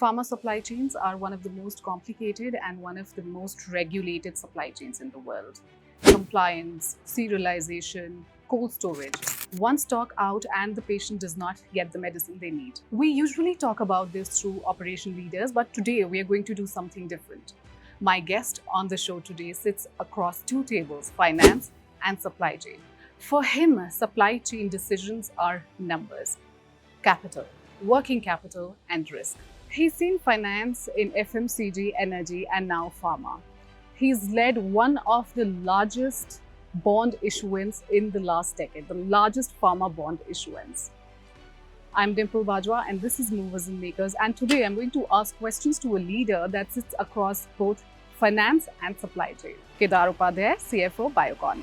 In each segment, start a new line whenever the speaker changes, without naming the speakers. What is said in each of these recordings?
Pharma supply chains are one of the most complicated and one of the most regulated supply chains in the world. Compliance, serialization, cold storage. One stock out and the patient does not get the medicine they need. We usually talk about this through operation leaders, but today we are going to do something different. My guest on the show today sits across two tables, finance and supply chain. For him, supply chain decisions are numbers, capital, working capital, and risk. He's seen finance in FMCG, energy, and now pharma. He's led one of the largest bond issuance in the last decade, the largest pharma bond issuance. I'm Dimpal Bajwa, and this is Movers and Makers. And today I'm going to ask questions to a leader that sits across both finance and supply chain. Kedar Upadhyay, CFO, Biocon.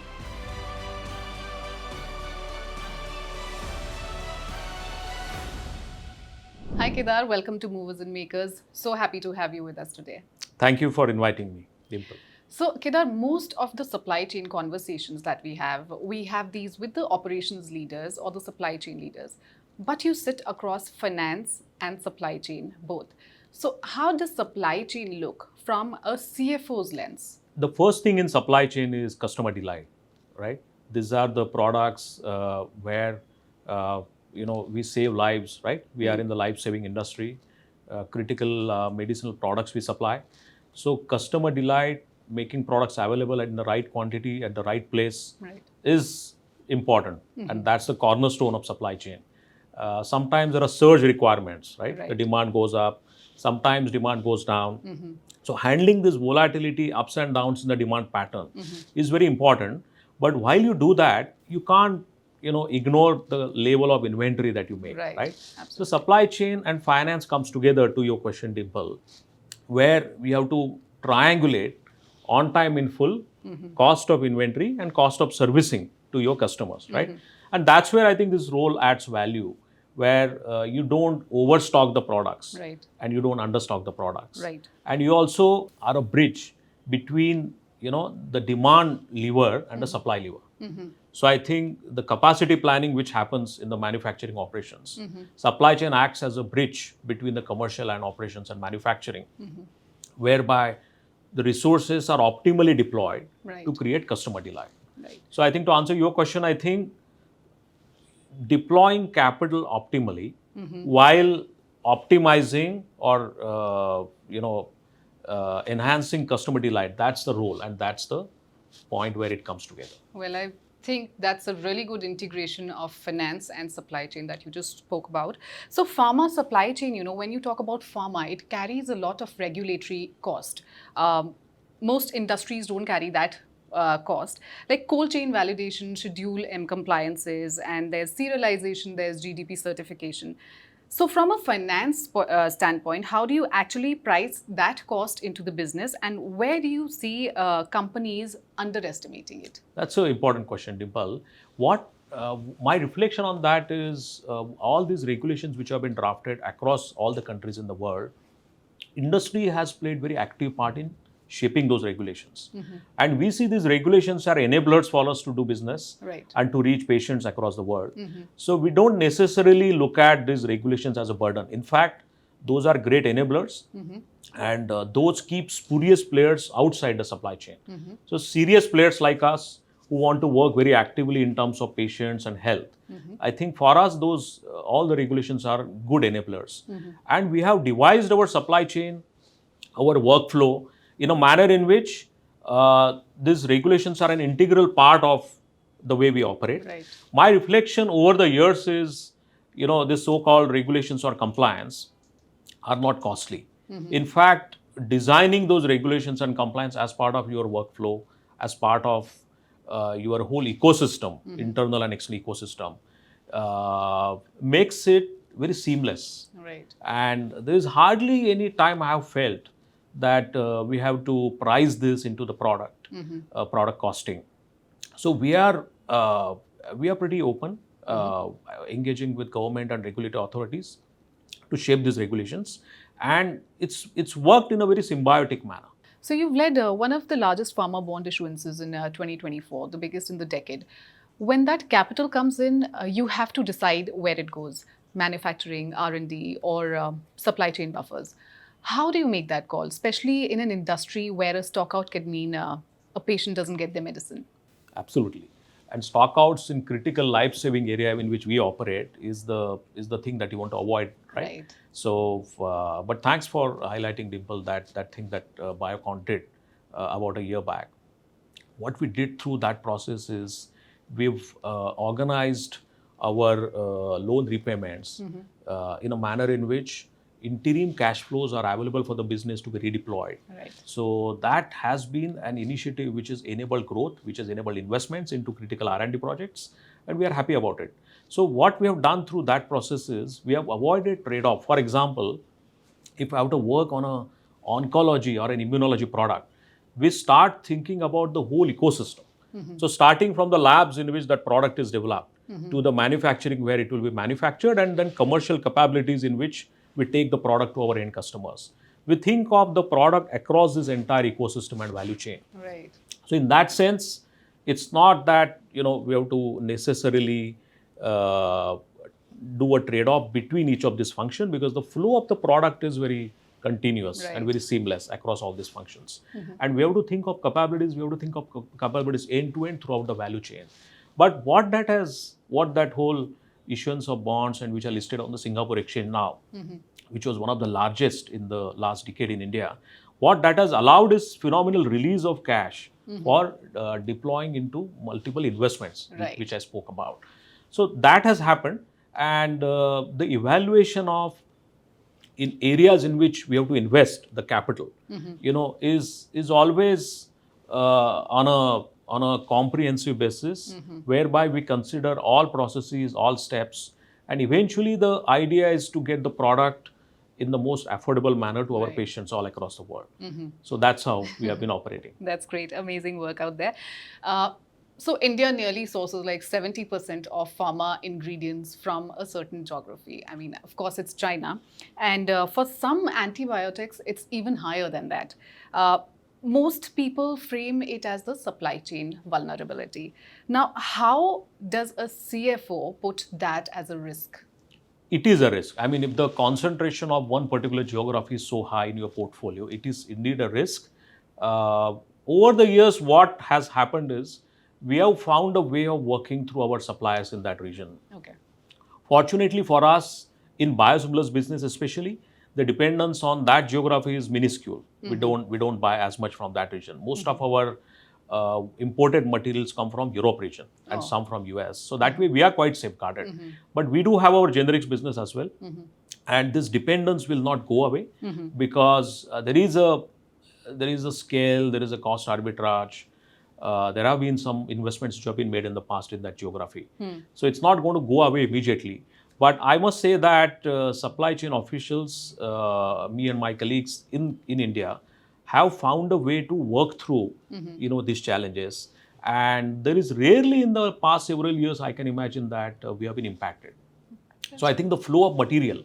Hi Kedar, welcome to Movers and Makers. So happy to have you with us today.
Thank you for inviting me, Dimpal.
So Kedar, most of the supply chain conversations that we have these with the operations leaders or the supply chain leaders. But you sit across finance and supply chain both. So how does supply chain look from a CFO's lens?
The first thing in supply chain is customer delight, right? These are the products where we save lives, right? We are in the life-saving industry, critical medicinal products we supply. So customer delight, making products available in the right quantity at the right place is important. And that's the cornerstone of supply chain. Sometimes there are surge requirements, right? The demand goes up, sometimes demand goes down. So handling this volatility, ups and downs in the demand pattern is very important. But while you do that, you can't ignore the level of inventory that you make, right? So supply chain and finance comes together to your question, Dimple, where we have to triangulate on time in full, cost of inventory and cost of servicing to your customers, right? And that's where I think this role adds value, where you don't overstock the products and you don't understock the products. And you also are a bridge between the demand lever and the supply lever. So I think the capacity planning which happens in the manufacturing operations, supply chain acts as a bridge between the commercial and operations and manufacturing, whereby the resources are optimally deployed to create customer delight. So I think to answer your question, I think deploying capital optimally while optimizing or enhancing customer delight, that's the role and that's the point where it comes together.
Well, I think that's a really good integration of finance and supply chain that you just spoke about. So pharma supply chain, when you talk about pharma, it carries a lot of regulatory cost. Most industries don't carry that cost, like cold chain validation, Schedule M compliances, and there's serialization, there's GDP certification. So from a finance standpoint, how do you actually price that cost into the business, and where do you see companies underestimating it?
That's an important question, Dimple. What my reflection on that is all these regulations which have been drafted across all the countries in the world, industry has played very active part in shaping those regulations. And we see these regulations are enablers for us to do business and to reach patients across the world. So we don't necessarily look at these regulations as a burden. In fact, those are great enablers and those keep spurious players outside the supply chain. So serious players like us who want to work very actively in terms of patients and health, I think for us those all the regulations are good enablers. And we have devised our supply chain, our workflow in a manner in which these regulations are an integral part of the way we operate. My reflection over the years is, these so-called regulations or compliance are not costly. In fact, designing those regulations and compliance as part of your workflow, as part of your whole ecosystem, internal and external ecosystem, makes it very seamless. And there is hardly any time I have felt that we have to price this into the product, product costing. So we are pretty open, engaging with government and regulatory authorities to shape these regulations, and it's worked in a very symbiotic manner.
So you've led one of the largest pharma bond issuances in 2024, the biggest in the decade. When that capital comes in, you have to decide where it goes. manufacturing, R&D, or supply chain buffers. How do you make that call, especially in an industry where a stockout could mean a patient doesn't get their medicine?
Absolutely. And stockouts in critical life-saving area in which we operate is the thing that you want to avoid, right?
Right.
So, but thanks for highlighting, Dimple, that thing that Biocon did about a year back. What we did through that process is we've organized our loan repayments in a manner in which interim cash flows are available for the business to be redeployed.
Right.
So that has been an initiative which has enabled growth, which has enabled investments into critical R&D projects, and we are happy about it. So what we have done through that process is we have avoided trade-off. For example, if I have to work on a oncology or an immunology product, we start thinking about the whole ecosystem. So starting from the labs in which that product is developed to the manufacturing where it will be manufactured, and then commercial capabilities in which we take the product to our end customers. We think of the product across this entire ecosystem and value chain.
Right.
So in that sense, it's not that we have to necessarily do a trade-off between each of these functions, because the flow of the product is very continuous and very seamless across all these functions. And we have to think of capabilities, we have to think of capabilities end to end throughout the value chain. But what that whole issuance of bonds and which are listed on the Singapore exchange now, which was one of the largest in the last decade in India, what that has allowed is phenomenal release of cash for deploying into multiple investments, which I spoke about. So that has happened, and the evaluation of in areas in which we have to invest the capital, is always on a comprehensive basis, whereby we consider all processes, all steps, and eventually the idea is to get the product in the most affordable manner to our patients all across the world. So that's how we have been operating.
That's great. Amazing work out there. So India nearly sources like 70% of pharma ingredients from a certain geography. I mean, of course, it's China. And for some antibiotics, it's even higher than that. Most people frame it as the supply chain vulnerability. Now, how does a CFO put that as a risk?
It is a risk. I mean, if the concentration of one particular geography is so high in your portfolio, it is indeed a risk. Over the years, what has happened is we have found a way of working through our suppliers in that region.
Okay.
Fortunately for us, in biosimilars business especially, the dependence on that geography is minuscule. We don't buy as much from that region. Most of our imported materials come from Europe region and some from US. So that way we are quite safeguarded. But we do have our generics business as well. And this dependence will not go away because there is a scale, there is a cost arbitrage. There have been some investments which have been made in the past in that geography. So it's not going to go away immediately. But I must say that supply chain officials, me and my colleagues in India, have found a way to work through these challenges. And there is rarely in the past several years, I can imagine that we have been impacted. So I think the flow of material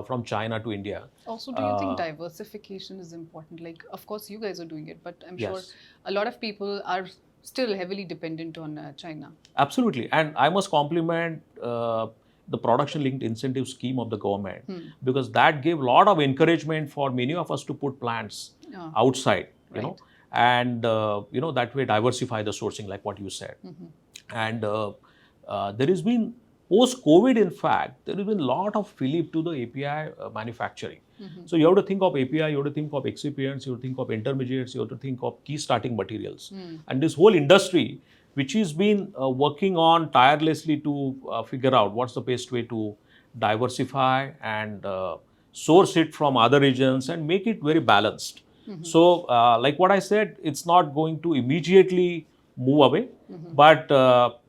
from China to India.
Also, do you think diversification is important? Like, of course, you guys are doing it, but I'm sure a lot of people are still heavily dependent on China.
Absolutely. And I must compliment the production-linked incentive scheme of the government, because that gave a lot of encouragement for many of us to put plants outside, and that way diversify the sourcing, like what you said. And there has been post-COVID, in fact, there has been a lot of fillip to the API manufacturing. So you have to think of API, you have to think of excipients, you have to think of intermediates, you have to think of key starting materials. And this whole industry, which has been working on tirelessly to figure out what's the best way to diversify and source it from other regions and make it very balanced. So like what I said, it's not going to immediately move away, but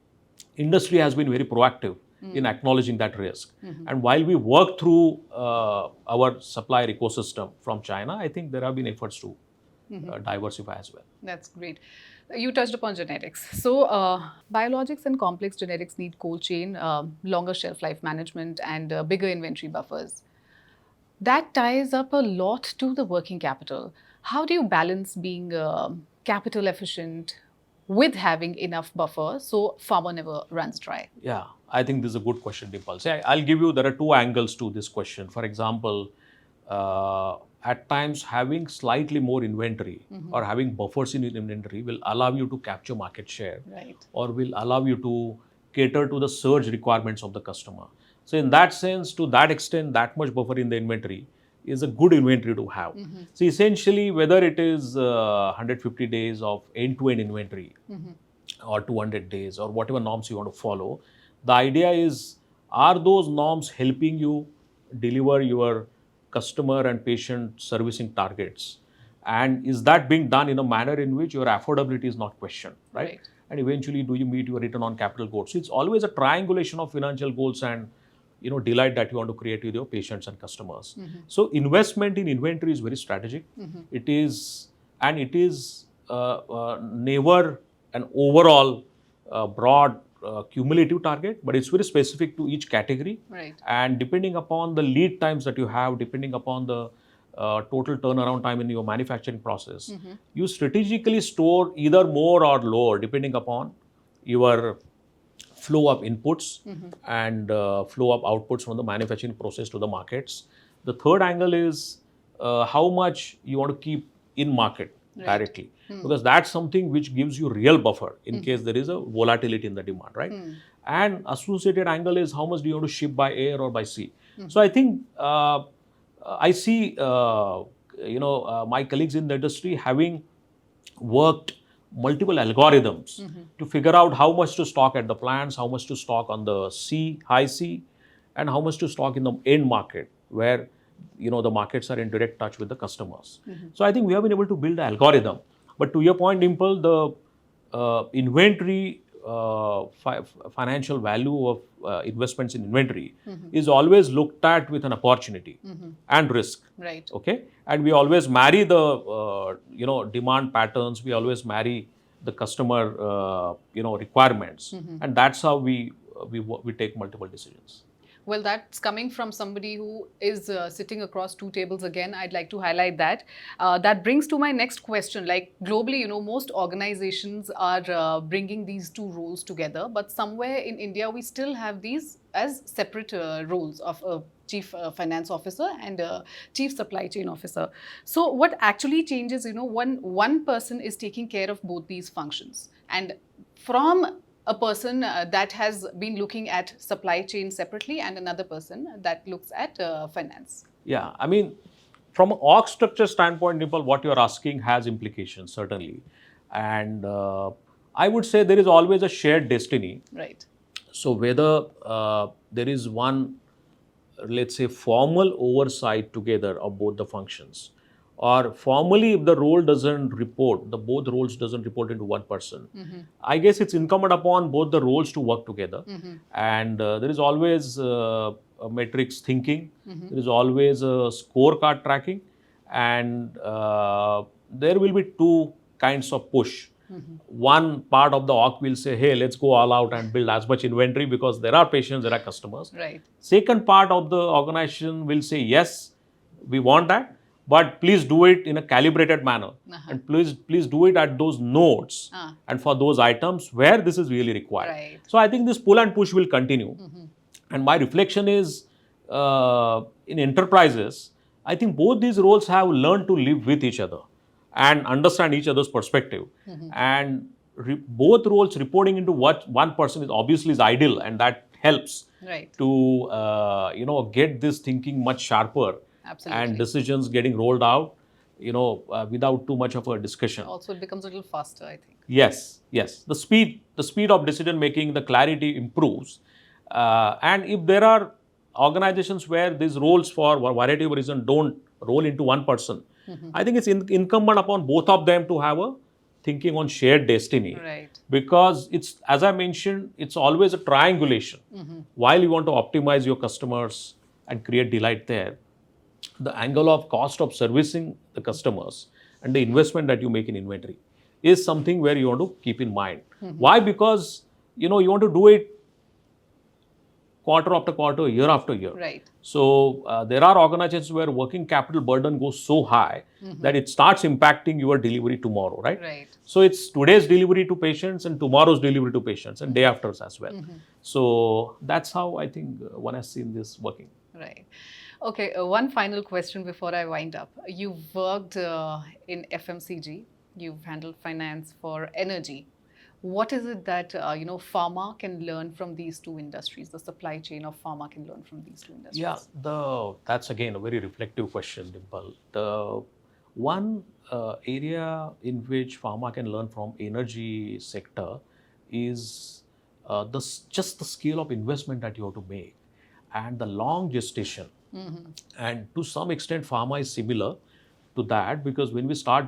industry has been very proactive in acknowledging that risk. And while we work through our supplier ecosystem from China, I think there have been efforts to diversify as well.
That's great. You touched upon genetics. So biologics and complex generics need cold chain, longer shelf life management, and bigger inventory buffers. That ties up a lot to the working capital. How do you balance being capital efficient with having enough buffer so farmer never runs dry?
Yeah, I think this is a good question, Dimpal. See, I'll give you, there are two angles to this question. For example, at times having slightly more inventory or having buffers in your inventory will allow you to capture market share,
Right.
or will allow you to cater to the surge requirements of the customer. So in that sense, to that extent, that much buffer in the inventory is a good inventory to have. So essentially, whether it is 150 days of end-to-end inventory or 200 days or whatever norms you want to follow, the idea is, are those norms helping you deliver your customer and patient servicing targets? And is that being done in a manner in which your affordability is not questioned, right?
Right.
And eventually, do you meet your return on capital goals? So it's always a triangulation of financial goals and delight that you want to create with your patients and customers. So investment in inventory is very strategic. It is, and it is never an overall broad cumulative target, but it's very specific to each category.
Right.
And depending upon the lead times that you have, depending upon the total turnaround time in your manufacturing process, you strategically store either more or lower depending upon your flow of inputs and flow of outputs from the manufacturing process to the markets. The third angle is how much you want to keep in market directly, because that's something which gives you real buffer in case there is a volatility in the demand, right? And associated angle is how much do you want to ship by air or by sea. So I think I see my colleagues in the industry having worked multiple algorithms to figure out how much to stock at the plants, how much to stock on the sea, high sea, and how much to stock in the end market where the markets are in direct touch with the customers. So I think we have been able to build an algorithm. But to your point, Dimple, the inventory financial value of investments in inventory is always looked at with an opportunity and risk.
Right.
Okay, and we always marry the demand patterns. We always marry the customer requirements, and that's how we take multiple decisions.
Well, that's coming from somebody who is sitting across two tables again. I'd like to highlight that. That brings to my next question. Like globally, most organizations are bringing these two roles together, but somewhere in India, we still have these as separate roles of a chief finance officer and a chief supply chain officer. So what actually changes, one person is taking care of both these functions, and from a person that has been looking at supply chain separately and another person that looks at finance.
Yeah, I mean, from an org structure standpoint, Nipal, what you're asking has implications, certainly. And I would say there is always a shared destiny.
Right.
So whether there is one, let's say, formal oversight together of both the functions, or formally if the role doesn't report, both roles doesn't report into one person, I guess it's incumbent upon both the roles to work together. And there is always a metrics thinking, there is always a scorecard tracking, and there will be two kinds of push. One part of the org will say, hey, let's go all out and build as much inventory because there are patients, there are customers.
Right.
Second part of the organization will say, yes, we want that, but please do it in a calibrated manner, and please do it at those nodes and for those items where this is really required.
Right.
So I think this pull and push will continue. And my reflection is, in enterprises, I think both these roles have learned to live with each other and understand each other's perspective. And both roles reporting into what one person is obviously is ideal, and that helps to get this thinking much sharper.
Absolutely.
And decisions getting rolled out, without too much of a discussion.
Also, it becomes a little faster, I think.
Yes, yes. The speed of decision making, the clarity improves. And if there are organizations where these roles for a variety of reasons don't roll into one person, I think it's incumbent upon both of them to have a thinking on shared destiny.
Right.
Because it's, as I mentioned, it's always a triangulation. While you want to optimize your customers and create delight there, the angle of cost of servicing the customers and the investment that you make in inventory is something where you want to keep in mind. Why? Because you want to do it quarter after quarter, year after year.
Right.
So there are organizations where working capital burden goes so high that it starts impacting your delivery tomorrow, right?
Right.
So it's today's delivery to patients and tomorrow's delivery to patients and day afters as well. So that's how I think one has seen this working.
Right. Okay, one final question before I wind up. You've worked in FMCG, you've handled finance for energy. What is it that pharma can learn from these two industries? The supply chain of pharma can learn from these two industries.
Yeah, that's again a very reflective question, Dimpal. The one area in which pharma can learn from energy sector is just the scale of investment that you have to make and the long gestation. And to some extent, pharma is similar to that, because when we start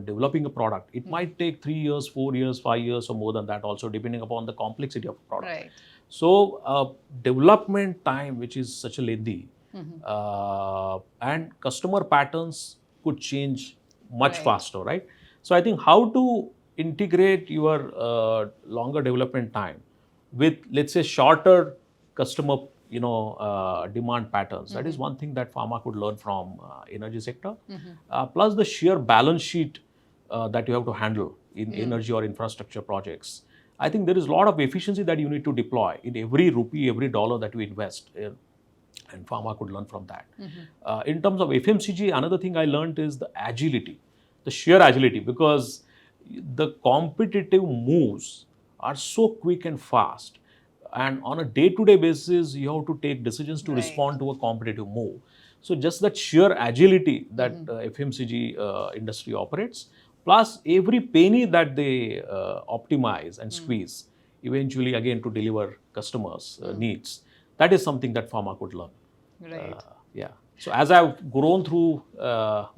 developing a product, it might take 3 years, 4 years, 5 years, or more than that also, depending upon the complexity of the product.
Right.
So development time, which is such a lengthy, and customer patterns could change much faster, right? So I think how to integrate your longer development time with, let's say, shorter customer demand patterns. That is one thing that pharma could learn from energy sector. Plus the sheer balance sheet that you have to handle in energy or infrastructure projects. I think there is a lot of efficiency that you need to deploy in every rupee, every dollar that you invest in, and pharma could learn from that. In terms of FMCG, another thing I learned is the agility, the sheer agility, because the competitive moves are so quick and fast. And on a day-to-day basis, you have to take decisions to respond to a competitive move. So just that sheer agility that FMCG industry operates, plus every penny that they optimize and squeeze, eventually again to deliver customers' needs, that is something that pharma could learn.
Right.
Yeah. So as I've grown through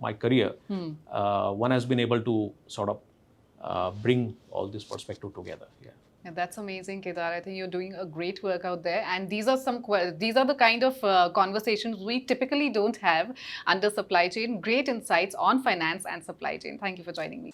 my career, one has been able to sort of bring all this perspective together. Yeah.
Yeah, that's amazing, Kedar. I think you're doing a great work out there, and these are the kind of conversations we typically don't have under supply chain. Great insights on finance and supply chain. Thank you for joining me.